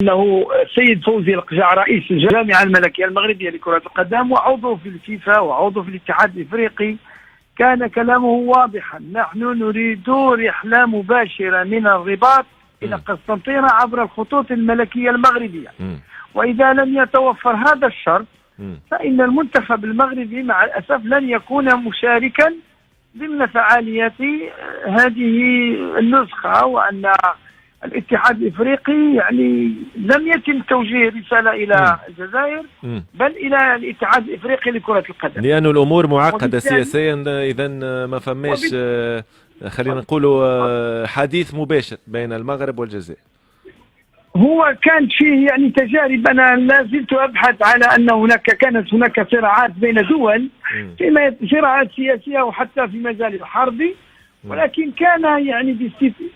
انه السيد فوزي القجع رئيس الجامعه الملكيه المغربيه لكره القدم وعضو في الفيفا وعضو في الاتحاد الافريقي كان كلامه واضحا: نحن نريد رحله مباشره من الرباط الى قسنطينه عبر الخطوط الملكيه المغربيه، واذا لم يتوفر هذا الشرط فان المنتخب المغربي مع الاسف لن يكون مشاركا ضمن فعاليات هذه النسخه، وان الاتحاد الافريقي يعني لم يتم توجيه رساله الى الجزائر بل الى الاتحاد الافريقي لكره القدم، لأن الامور معقده سياسيا. اذا ما فماش خلينا نقولوا حديث مباشر بين المغرب والجزائر. هو كانت فيه يعني تجارب، انا لا زلت ابحث على ان كانت هناك صراعات بين دول، فيما صراعات سياسيه وحتى في مجال الحرب، ولكن كان يعني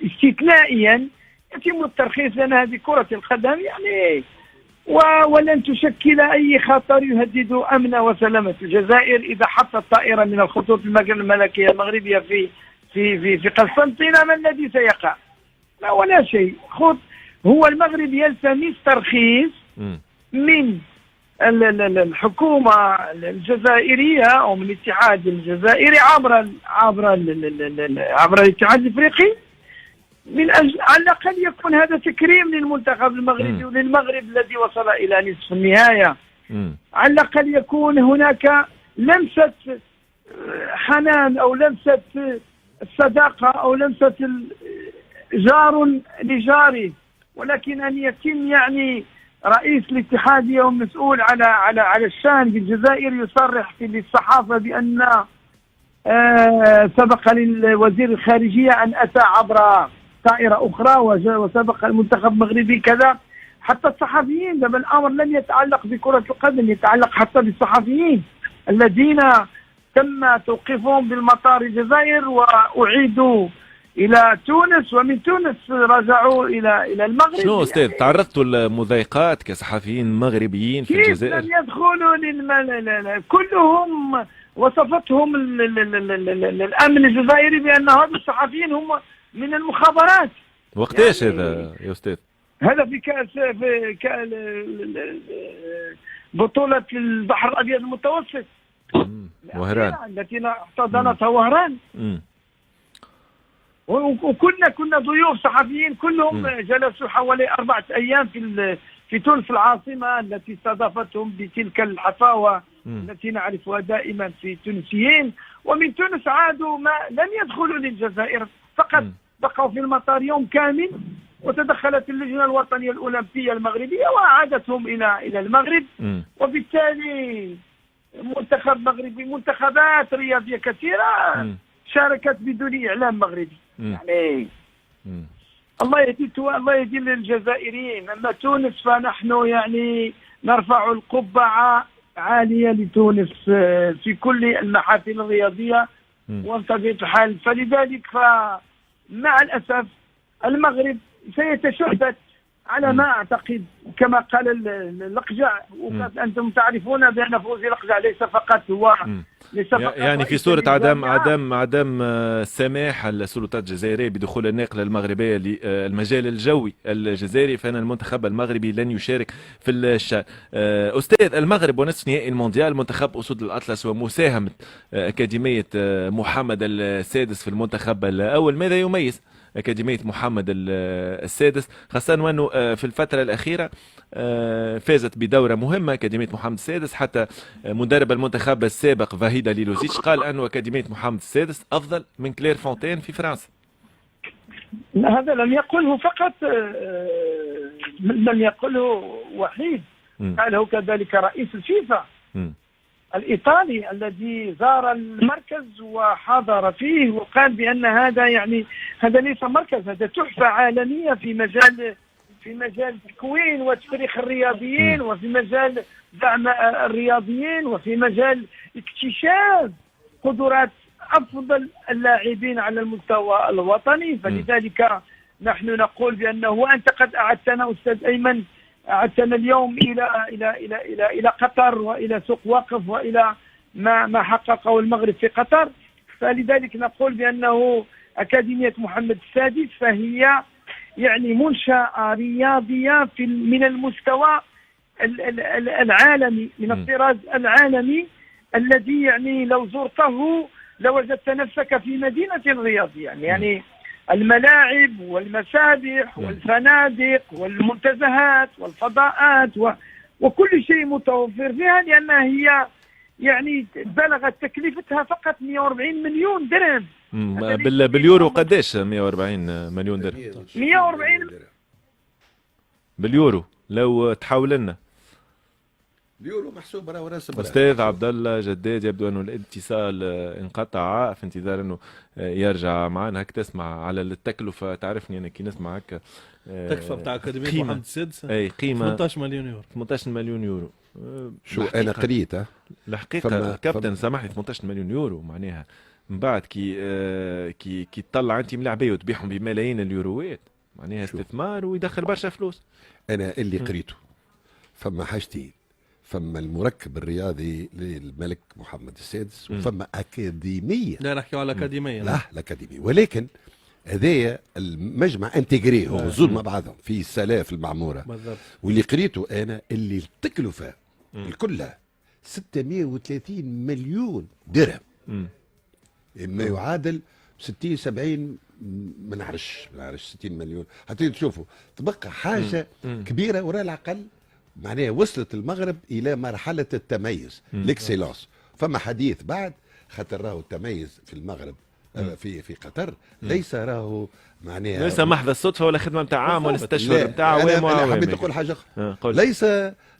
استثنائيا يتم الترخيص لان هذه كرة القدم يعني ولن تشكل اي خطر يهدد امن وسلامة الجزائر اذا حطت طائرة من الخطوط الملكية المغربية في قسنطينة. ما الذي سيقع؟ لا ولا شيء. هو المغرب يلتمس ترخيص من الحكومة الجزائرية او من الاتحاد الجزائري عبر الاتحاد الافريقي من أجل على الأقل يكون هذا تكريم للمنتخب المغربي وللمغرب الذي وصل إلى نصف النهاية. على الأقل يكون هناك لمسة حنان أو لمسة الصداقة أو لمسة جار لجاره، ولكن أن يتم يعني رئيس الاتحادية ومسؤول على الشان في الجزائر يصرح للصحافة بأن سبق للوزير الخارجية أن أتى عبر طائرة أخرى وسبق المنتخب المغربي كذا. حتى الصحفيين، دابا الأمر لم يتعلق بكرة القدم، يتعلق حتى بالصحفيين الذين تم توقيفهم بالمطار الجزائر وأعيدوا إلى تونس، ومن تونس رجعوا إلى المغرب. شنو أستاذ تعرضتوا لمضايقات كصحفيين مغربيين في الجزائر؟ لم يدخلوا كلهم وصفتهم الأمن الجزائري بأن هؤلاء الصحفيين هم من المخابرات. وقتاش يعني هذا يا أستاذ؟ هذا في كأس بطولة البحر الأبيض المتوسط وهران التي احتضنتها وهران، كنا ضيوف صحفيين كلهم جلسوا حوالي 4 أيام في تونس العاصمة التي استضافتهم بتلك الحفاوة التي نعرفها دائما في التونسيين. ومن تونس عادوا لم يدخلوا للجزائر، فقط بقوا في المطار يوم كامل، وتدخلت اللجنة الوطنية الأولمبية المغربية وأعادتهم إلى المغرب. وبالتالي منتخب مغربي، منتخبات رياضية كثيرة شاركت بدون إعلام مغربي. يعني الله يهدي للجزائريين. أما تونس فنحن يعني نرفع القبعة عالية لتونس في كل المحافل الرياضية وانتظر الحال. فلذلك فمع الأسف المغرب سيتشبث على ما أعتقد كما قال الأقجع، وأنتم تعرفون بأن فوزي الأقجع ليس فقط هو يعني في صورة عدم سماح السلطات الجزائرية بدخول الناقلة المغربية للمجال الجوي الجزائري، فإن المنتخب المغربي لن يشارك في الشان. أستاذ، المغرب ونصف نهائي المونديال، منتخب أسود الأطلس ومساهمة أكاديمية محمد السادس في المنتخب الأول، ماذا يميز أكاديمية محمد السادس، خاصة وأنه في الفترة الأخيرة فازت بدورة مهمة أكاديمية محمد السادس، حتى مدرب المنتخب السابق فاهيدا ليلوزيتش قال أن أكاديمية محمد السادس أفضل من كلير فونتين في فرنسا. هذا لم يقله فقط، لم يقله وحيد، قاله كذلك رئيس الفيفا الإيطالي الذي زار المركز وحضر فيه وقال بأن هذا يعني هذا ليس مركز، هذا تحفة عالمية في مجال تكوين وتفريخ الرياضيين، وفي مجال دعم الرياضيين، وفي مجال اكتشاف قدرات أفضل اللاعبين على المستوى الوطني. فلذلك نحن نقول بأنه وأنت قد أعدتنا أستاذ أيمن، أعدتنا اليوم إلى قطر وإلى سوق وقف وإلى ما حققه المغرب في قطر. فلذلك نقول بأنه أكاديمية محمد السادس فهي يعني منشأة رياضية من المستوى العالمي، من الطراز العالمي، الذي يعني لو زرته لوجدت نفسك في مدينة رياضية. يعني الملاعب والمسابح والفنادق والمنتزهات والفضاءات وكل شيء متوفر فيها، لأنها هي يعني بلغت تكلفتها فقط 140 مليون درهم. باليورو قديش 140 مليون درهم؟ 140 باليورو لو تحول لنا اليورو محسوب راه راسب. استاذ عبد الله جداد، يبدو انه الاتصال انقطع، في انتظار انه يرجع معنا. هك تسمع على التكلفه، تعرفني انا كي نسمع هكا التكلفه بتاع اكاديميه محمد السادس اي قيمه 18 مليون يورو. 18 مليون يورو. شو انا قريت الحقيقه كابتن سامحني، 18 مليون يورو معناها من بعد كي تطلع انت ملاعبيه وتبيعهم بملايين اليوروات، معناها استثمار ويدخل برشا فلوس. انا اللي قريته فما حاجتين، فما المركب الرياضي للملك محمد السادس وفما أكاديمية. لا نحكيو على أكاديمية. لا الأكاديمية، ولكن هذايا المجمع انتجري هو زول مع بعضهم في سلاف المعمورة بالضبط. واللي قريته أنا اللي التكلفة الكلها 630 مليون درهم، ما يعادل 60 70 ما نعرفش 60 مليون. حتى تشوفوا تبقى حاجة كبيرة وراء الأقل. معناها وصلت المغرب الى مرحله التميز، ليكسيلونس. فما حديث بعد خاطر راهو التميز في المغرب في قطر ليس راهو معناها ليس محض الصدفه ولا خدمه نتاع عام ولا 6 اشهر نتاع. انا حبيت نقول حاجه اخرى، ليس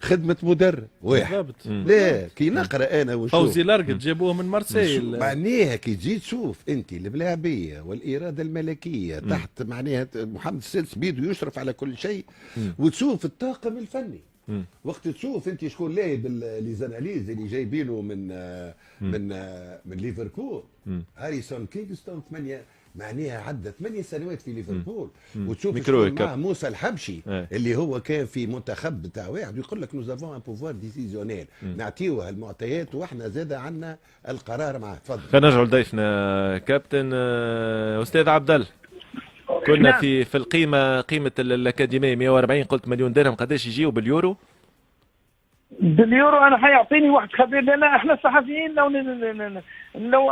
خدمه مدرب واحد. لا كي نقرا انا ونشوف فوزي لارقت جابوه من مارسيل، معناها كي تجي تشوف انت الملاعبيه والاراده الملكيه تحت معناها محمد السادس بيده يشرف على كل شيء، وتشوف الطاقم الفني. وقت تشوف انت شكون لاعب ليزاناليز اللي جايبينه من ليفربول، هاريسون كينغستون 8 معناها عدى 8 سنوات في ليفربول. وتشوف شكون مع موسى الحبشي اللي هو كان في منتخب بتاع واحد، ويقول لك نوزافون ان بوفوار ديسيزيونيل، نعطيوه المعطيات واحنا زاد عندنا القرار معاه. تفضل. خلينا نرجعوا لضيفنا كابتن استاذ عبد الله. كنا نعم. في قيمة الأكاديمية 140 قلت مليون درهم، قداش يجيو باليورو؟ باليورو أنا حيعطيني واحد خبير، لأن احنا الصحفيين لو